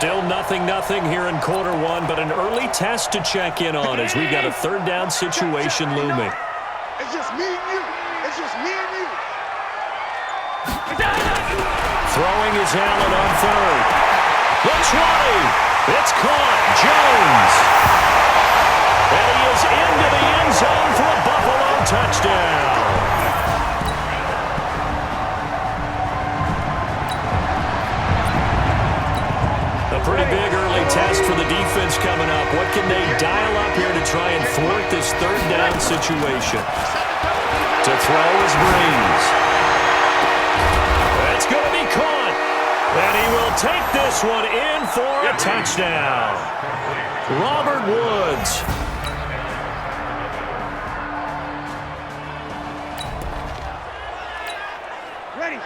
Still 0-0 here in quarter one, but an early test to check in on as we've got a third down situation looming. It's just me and you. It's just me and you. Throwing is Allen on third. The 20. It's caught. Jones. And he is into the end zone for a Buffalo touchdown. A pretty big early test for the defense coming up. What can they dial up here to try and thwart this third down situation? To throw is Breeze. That's going to be caught. And he will take this one in for a touchdown. Robert Woods.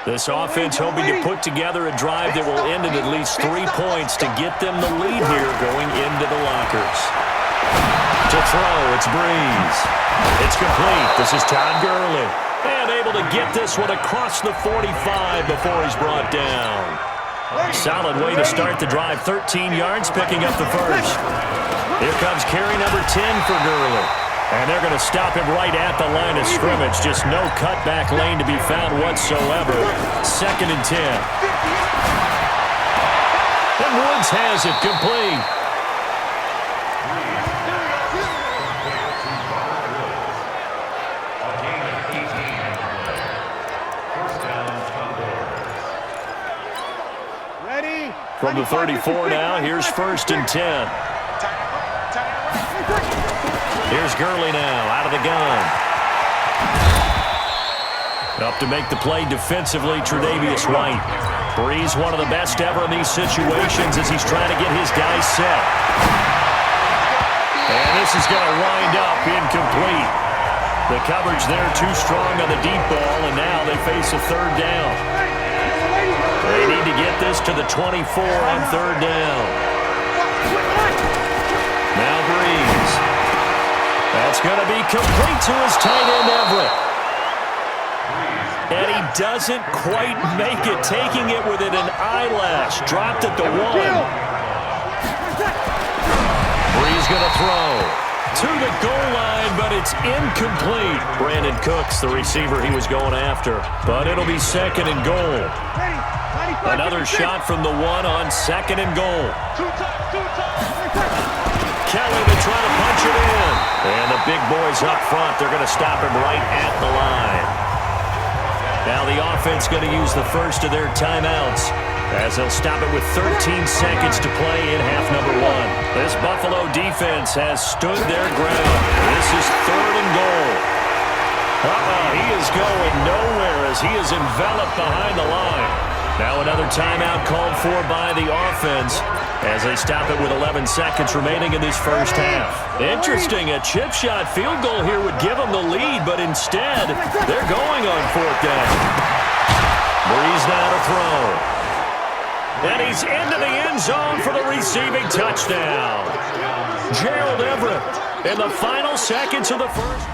This offense hoping to put together a drive that will end in at least 3 points to get them the lead here going into the lockers. To throw, it's Breeze. It's complete. This is Todd Gurley. And able to get this one across the 45 before he's brought down. Solid way to start the drive. 13 yards, picking up the first. Here comes carry number 10 for Gurley. And they're going to stop him right at the line of scrimmage. Just no cutback lane to be found whatsoever. 2nd and 10. And Woods has it complete. From the 34 now, here's 1st and 10. Here's Gurley now, out of the gun. Up to make the play defensively, Tre'Davious White. Breeze, one of the best ever in these situations as he's trying to get his guys set. And this is going to wind up incomplete. The coverage there too strong on the deep ball, and now they face a third down. They need to get this to the 24 on third down. Now Breeze. That's going to be complete to his tight end, Everett. And he doesn't quite make it, taking it within an eyelash. Dropped at the 1. Breeze going to throw to the goal line, but it's incomplete. Brandon Cooks, the receiver he was going after. But it'll be 2nd and goal. Another shot from the 1 on 2nd and goal. Kelly to try to punch it in. And the big boys up front, they're going to stop him right at the line. Now the offense going to use the first of their timeouts as they'll stop it with 13 seconds to play in half number 1. This Buffalo defense has stood their ground. This is 3rd and goal. He is going nowhere as he is enveloped behind the line. Now another timeout called for by the offense as they stop it with 11 seconds remaining in this first half. Interesting, a chip shot field goal here would give them the lead, but instead, they're going on 4th down. Breeze now to throw. And he's into the end zone for the receiving touchdown. Gerald Everett in the final seconds of the first.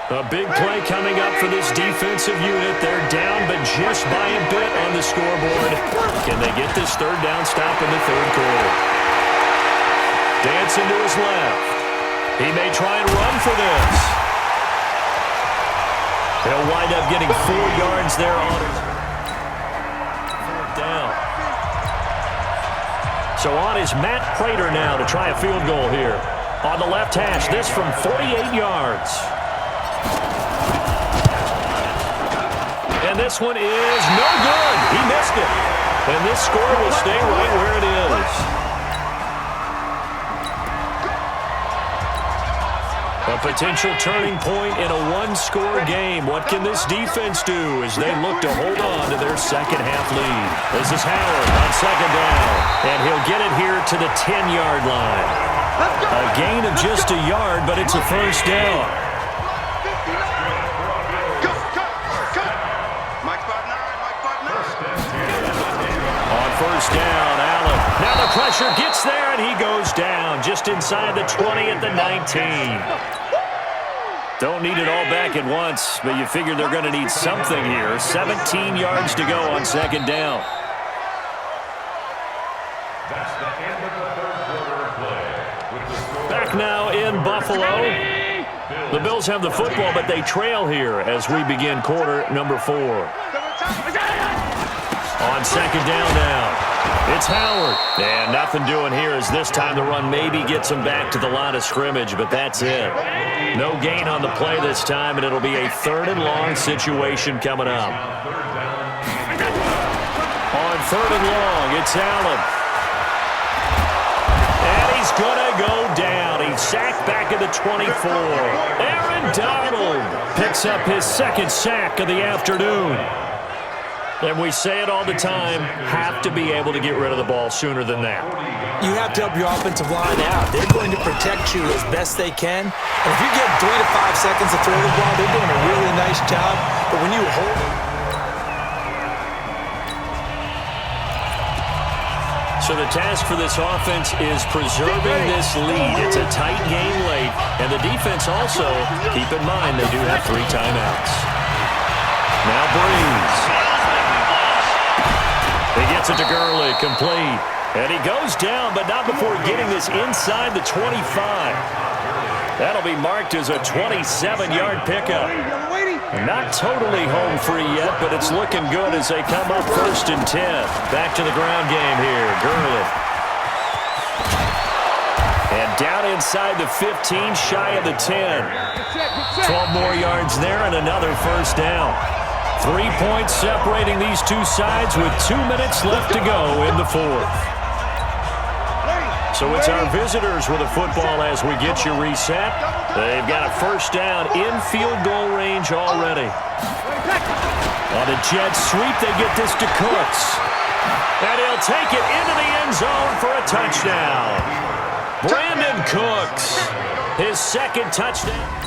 A big play coming up for this defensive unit. They're down, but just by a bit on the scoreboard. Can they get this third down stop in the 3rd quarter? Dancing to his left. He may try and run for this. He'll wind up getting 4 yards there on his 4th down. So on is Matt Prater now to try a field goal here. On the left hash, this from 48 yards. And this one is no good. He missed it. And this score will stay right where it is. A potential turning point in a one-score game. What can this defense do as they look to hold on to their second half lead? This is Howard on 2nd down. And he'll get it here to the 10-yard line. A gain of just a yard, but it's a first down. First down, Allen. Now the pressure gets there, and he goes down just inside the 20 at the 19. Don't need it all back at once, but you figure they're going to need something here. 17 yards to go on second down. That's the end of the third quarter of play. Back now in Buffalo. The Bills have the football, but they trail here as we begin quarter number 4. On second down now. It's Howard. And nothing doing here as this time the run maybe gets him back to the line of scrimmage, but that's it. No gain on the play this time, and it'll be a 3rd and long situation coming up. On 3rd and long, it's Allen. And he's going to go down. He's sacked back at the 24. Aaron Donald picks up his 2nd sack of the afternoon. And we say it all the time, have to be able to get rid of the ball sooner than that. You have to help your offensive line out. They're going to protect you as best they can. And if you get 3 to 5 seconds to throw the ball, they're doing a really nice job. But when you hold it. So the task for this offense is preserving this lead. It's a tight game late. And the defense also, keep in mind, they do have 3 timeouts. Now Breeze. He gets it to Gurley, complete. And he goes down, but not before getting this inside the 25. That'll be marked as a 27-yard pickup. Not totally home free yet, but it's looking good as they come up 1st and 10. Back to the ground game here, Gurley. And down inside the 15, shy of the 10. 12 more yards there and another 1st down. 3 points separating these two sides with 2 minutes left to go in the 4th. So it's our visitors with the football as we get you reset. They've got a 1st down in field goal range already. On a jet sweep, they get this to Cooks. And he'll take it into the end zone for a touchdown. Brandon Cooks, his 2nd touchdown.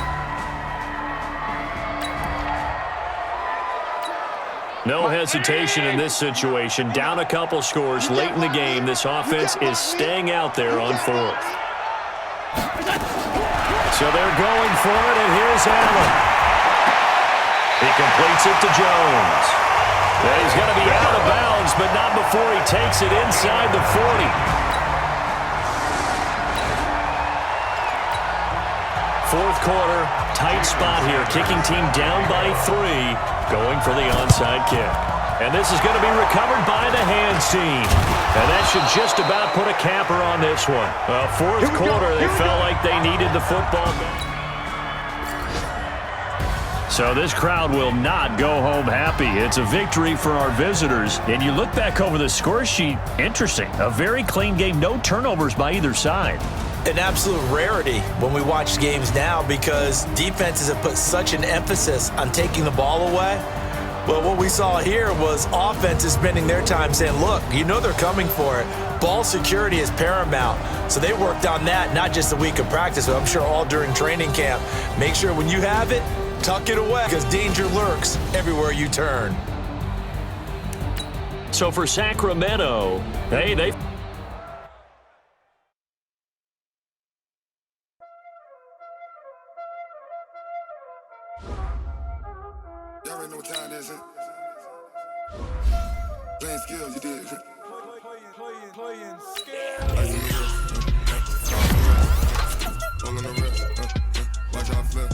No hesitation in this situation. Down a couple scores late in the game. This offense is staying out there on 4th. So they're going for it, and here's Allen. He completes it to Jones. Yeah, he's going to be out of bounds, but not before he takes it inside the 40. 4th quarter, tight spot here. Kicking team down by 3, going for the onside kick. And this is going to be recovered by the hands team. And that should just about put a capper on this one. Well, 4th quarter, they felt like they needed the football. So this crowd will not go home happy. It's a victory for our visitors. And you look back over the score sheet, interesting. A very clean game, no turnovers by either side. An absolute rarity when we watch games now because defenses have put such an emphasis on taking the ball away. Well, what we saw here was offenses spending their time saying, look, you know they're coming for it. Ball security is paramount. So they worked on that not just a week of practice, but I'm sure all during training camp. Make sure when you have it, tuck it away because danger lurks everywhere you turn. So for Sacramento, hey, they... Y'all already know what time it is, playing skills, you did. Playing skills. All in the wrist, watch how I flip,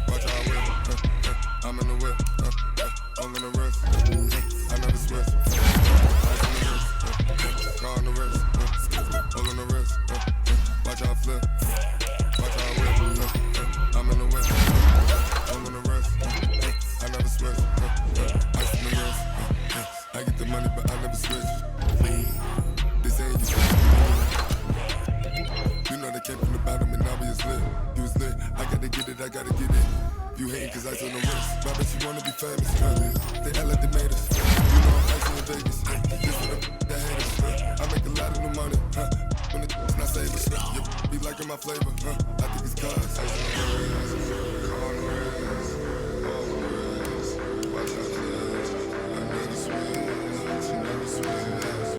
watch how I whip, I'm in the whip, all in the wrist, I never switch. Ice in the wrist, car in the wrist, all in the wrist, watch how I flip, watch how I whip, I'm in the whip, all in the wrist. I never switch, ice in the wrist, I get the money but I never switch. This ain't you switch. You know they came from the bottom and now we is lit. You was lit, I gotta get it, I gotta get it. You hating cause ice on the wrist, but I bet you wanna be famous. They act like they made us. You know I'm icy in Vegas. This for the that haters. I make a lot of new money, when it's not saving. You be liking my flavor, I think it's cause ice on the wrist.